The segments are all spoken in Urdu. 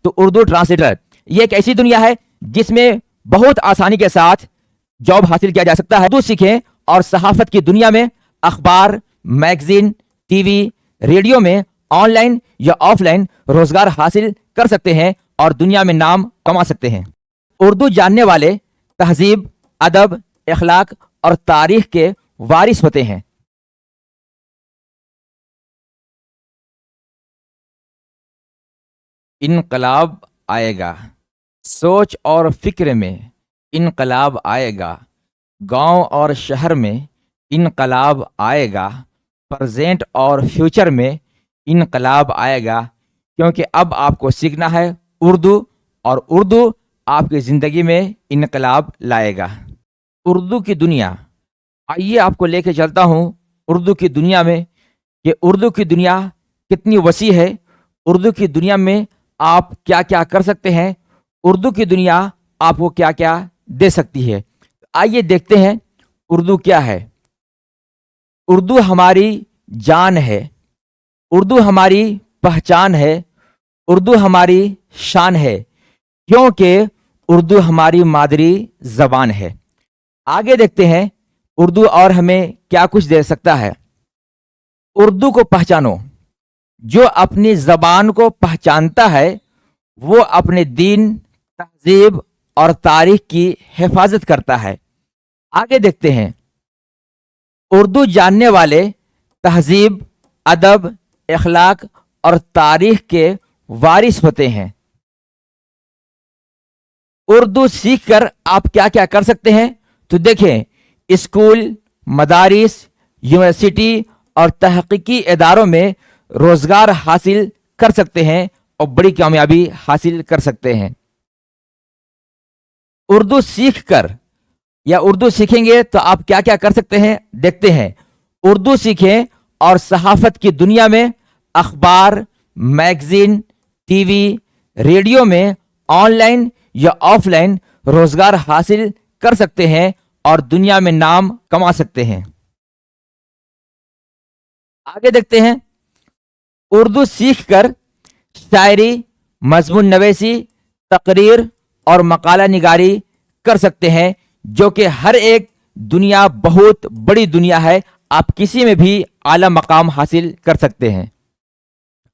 تو اردو ٹرانسلیٹر یہ ایک ایسی دنیا ہے جس میں بہت آسانی کے ساتھ جاب حاصل کیا جا سکتا ہے. اردو سیکھیں اور صحافت کی دنیا میں اخبار، میگزین، ٹی وی، ریڈیو میں آن لائن یا آف لائن روزگار حاصل کر سکتے ہیں اور دنیا میں نام کما سکتے ہیں. اردو جاننے والے تہذیب، ادب، اخلاق اور تاریخ کے وارث ہوتے ہیں. انقلاب آئے گا، سوچ اور فکر میں انقلاب آئے گا، گاؤں اور شہر میں انقلاب آئے گا، پریزنٹ اور فیوچر میں انقلاب آئے گا، کیونکہ اب آپ کو سیکھنا ہے اردو، اور اردو آپ کی زندگی میں انقلاب لائے گا. اردو کی دنیا، آئیے آپ کو لے کے چلتا ہوں اردو کی دنیا میں، کہ اردو کی دنیا کتنی وسیع ہے، اردو کی دنیا میں آپ کیا کیا کر سکتے ہیں، اردو کی دنیا آپ کو کیا کیا دے سکتی ہے. آئیے دیکھتے ہیں اردو کیا ہے. اردو ہماری جان ہے، اردو ہماری پہچان ہے، اردو ہماری شان ہے، کیونکہ اردو ہماری مادری زبان ہے. آگے دیکھتے ہیں اردو اور ہمیں کیا کچھ دے سکتا ہے. اردو کو پہچانو. جو اپنی زبان کو پہچانتا ہے وہ اپنے دین، تہذیب اور تاریخ کی حفاظت کرتا ہے. آگے دیکھتے ہیں اردو جاننے والے تہذیب، ادب، اخلاق اور تاریخ کے وارث ہوتے ہیں. اردو سیکھ کر آپ کیا کیا کر سکتے ہیں؟ تو دیکھیں، اسکول، مدارس، یونیورسٹی اور تحقیقی اداروں میں روزگار حاصل کر سکتے ہیں اور بڑی کامیابی حاصل کر سکتے ہیں. اردو سیکھ کر یا اردو سیکھیں گے تو آپ کیا کیا کر سکتے ہیں، دیکھتے ہیں. اردو سیکھیں اور صحافت کی دنیا میں اخبار، میگزین، ٹی وی، ریڈیو میں آن لائن یا آف لائن روزگار حاصل کر سکتے ہیں اور دنیا میں نام کما سکتے ہیں. آگے دیکھتے ہیں اردو سیکھ کر شاعری، مضمون نویسی، تقریر اور مقالہ نگاری کر سکتے ہیں، جو کہ ہر ایک دنیا بہت بڑی دنیا ہے، آپ کسی میں بھی اعلی مقام حاصل کر سکتے ہیں.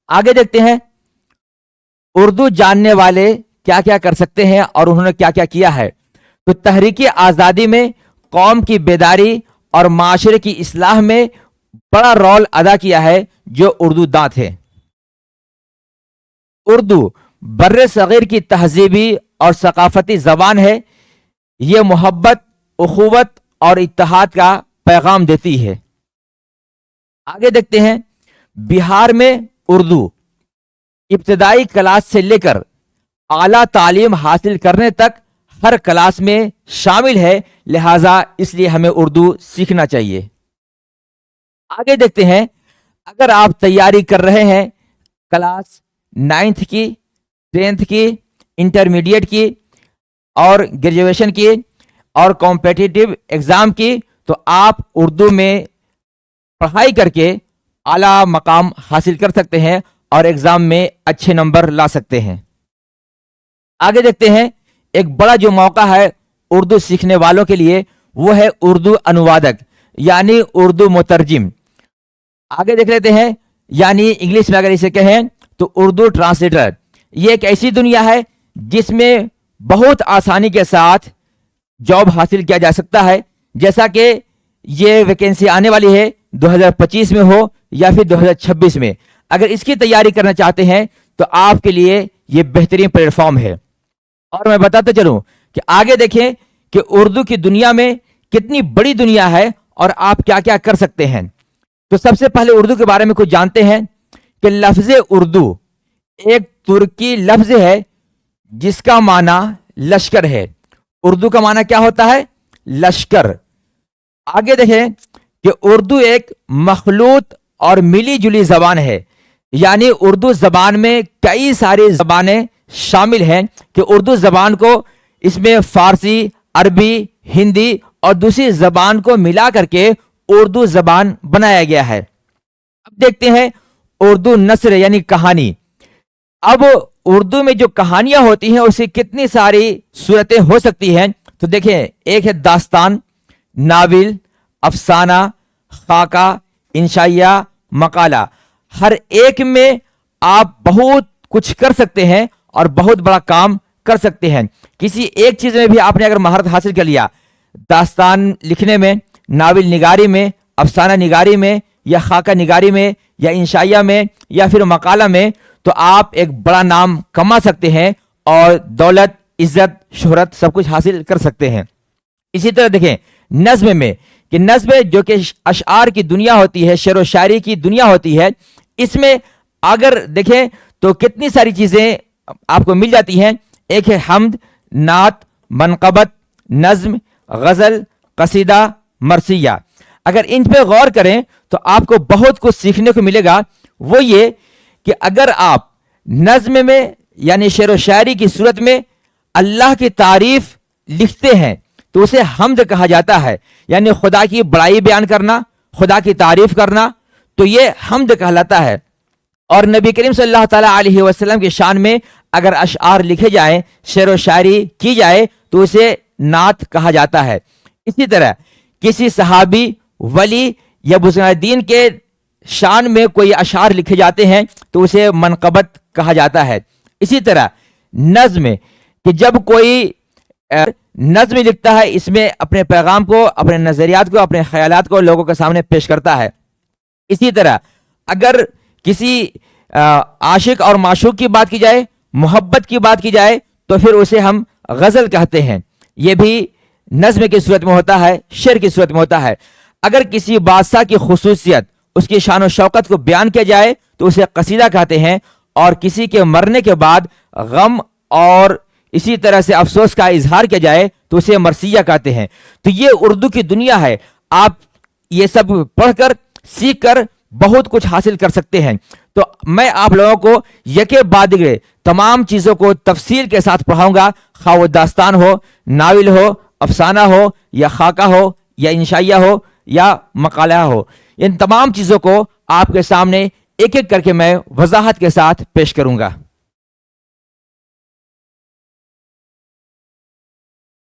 آگے دیکھتے ہیں اردو جاننے والے کیا کیا کر سکتے ہیں اور انہوں نے کیا کیا کیا ہے. تو تحریک آزادی میں قوم کی بیداری اور معاشرے کی اصلاح میں بڑا رول ادا کیا ہے جو اردو داں تھے. اردو بر صغیر کی تہذیبی اور ثقافتی زبان ہے. یہ محبت، اخوت اور اتحاد کا پیغام دیتی ہے. آگے دیکھتے ہیں بہار میں اردو ابتدائی کلاس سے لے کر اعلیٰ تعلیم حاصل کرنے تک ہر کلاس میں شامل ہے، لہذا اس لیے ہمیں اردو سیکھنا چاہیے. آگے دیکھتے ہیں اگر آپ تیاری کر رہے ہیں کلاس 9th کی، 10th کی، انٹرمیڈیٹ کی اور گریجویشن کی اور کمپیٹیٹیو ایگزام کی، تو آپ اردو میں پڑھائی کر کے اعلیٰ مقام حاصل کر سکتے ہیں اور ایگزام میں اچھے نمبر لا سکتے ہیں. آگے دیکھتے ہیں ایک بڑا جو موقع ہے اردو سیکھنے والوں کے لیے، وہ ہے اردو انوادک یعنی اردو مترجم. آگے دیکھ لیتے ہیں، یعنی انگلش میں اگر اسے کہیں تو اردو ٹرانسلیٹر. یہ ایک ایسی دنیا ہے جس میں بہت آسانی کے ساتھ جاب حاصل کیا جا سکتا ہے. جیسا کہ یہ ویکینسی آنے والی ہے 2025 میں ہو یا پھر 2026 میں. اگر اس کی تیاری کرنا چاہتے ہیں تو آپ کے لیے یہ بہترین پلیٹ فارم ہے. اور میں بتاتا چلوں کہ آگے دیکھیں کہ اردو کی دنیا میں کتنی بڑی دنیا ہے اور آپ کیا کیا کر سکتے ہیں. تو سب سے پہلے اردو کے بارے میں کچھ جانتے ہیں کہ لفظ اردو ایک ترکی لفظ ہے جس کا معنی لشکر ہے. اردو کا معنی کیا ہوتا ہے؟ لشکر. آگے دیکھیں کہ اردو ایک مخلوط اور ملی جلی زبان ہے، یعنی اردو زبان میں کئی ساری زبانیں شامل ہیں کہ اردو زبان کو اس میں فارسی، عربی، ہندی اور دوسری زبان کو ملا کر کے اردو زبان بنایا گیا ہے. اب دیکھتے ہیں اردو نثر یعنی کہانی. اب اردو میں جو کہانیاں ہوتی ہیں اس کی کتنی ساری صورتیں ہو سکتی ہیں. تو دیکھیں، ایک ہے داستان، ناول، افسانہ، خاکہ، انشائیہ، مقالہ. ہر ایک میں آپ بہت کچھ کر سکتے ہیں اور بہت بڑا کام کر سکتے ہیں. کسی ایک چیز میں بھی آپ نے اگر مہارت حاصل کر لیا، داستان لکھنے میں، ناول نگاری میں، افسانہ نگاری میں، یا خاکہ نگاری میں، یا انشائیہ میں، یا پھر مقالہ میں، تو آپ ایک بڑا نام کما سکتے ہیں اور دولت، عزت، شہرت سب کچھ حاصل کر سکتے ہیں. اسی طرح دیکھیں نظم میں، کہ نظم جو کہ اشعار کی دنیا ہوتی ہے، شعر و شاعری کی دنیا ہوتی ہے، اس میں اگر دیکھیں تو کتنی ساری چیزیں آپ کو مل جاتی ہیں. ایک ہے حمد، نعت، منقبت، نظم، غزل، قصیدہ، مرثیہ. اگر ان پہ غور کریں تو آپ کو بہت کچھ سیکھنے کو ملے گا. وہ یہ کہ اگر آپ نظم میں یعنی شعر و شاعری کی صورت میں اللہ کی تعریف لکھتے ہیں تو اسے حمد کہا جاتا ہے، یعنی خدا کی بڑائی بیان کرنا، خدا کی تعریف کرنا، تو یہ حمد کہلاتا ہے. اور نبی کریم صلی اللہ تعالیٰ علیہ وسلم کی شان میں اگر اشعار لکھے جائیں، شعر و شاعری کی جائے تو اسے نعت کہا جاتا ہے. اسی طرح کسی صحابی، ولی یا بزرگ دین کے شان میں کوئی اشعار لکھے جاتے ہیں تو اسے منقبت کہا جاتا ہے. اسی طرح نظم، کہ جب کوئی نظم لکھتا ہے، اس میں اپنے پیغام کو، اپنے نظریات کو، اپنے خیالات کو لوگوں کے سامنے پیش کرتا ہے. اسی طرح اگر کسی عاشق اور معشوق کی بات کی جائے، محبت کی بات کی جائے، تو پھر اسے ہم غزل کہتے ہیں. یہ بھی نظم کی صورت میں ہوتا ہے، شعر کی صورت میں ہوتا ہے. اگر کسی بادشاہ کی خصوصیت، اس کی شان و شوکت کو بیان کیا جائے تو اسے قصیدہ کہتے ہیں. اور کسی کے مرنے کے بعد غم اور اسی طرح سے افسوس کا اظہار کیا جائے تو اسے مرثیہ کہتے ہیں. تو یہ اردو کی دنیا ہے. آپ یہ سب پڑھ کر، سیکھ کر بہت کچھ حاصل کر سکتے ہیں. تو میں آپ لوگوں کو یکے بعد دیگرے تمام چیزوں کو تفصیل کے ساتھ پڑھاؤں گا، خواہ وہ داستان ہو، ناول ہو، افسانہ ہو، یا خاکہ ہو، یا انشائیہ ہو، یا مقالہ ہو. ان تمام چیزوں کو آپ کے سامنے ایک ایک کر کے میں وضاحت کے ساتھ پیش کروں گا.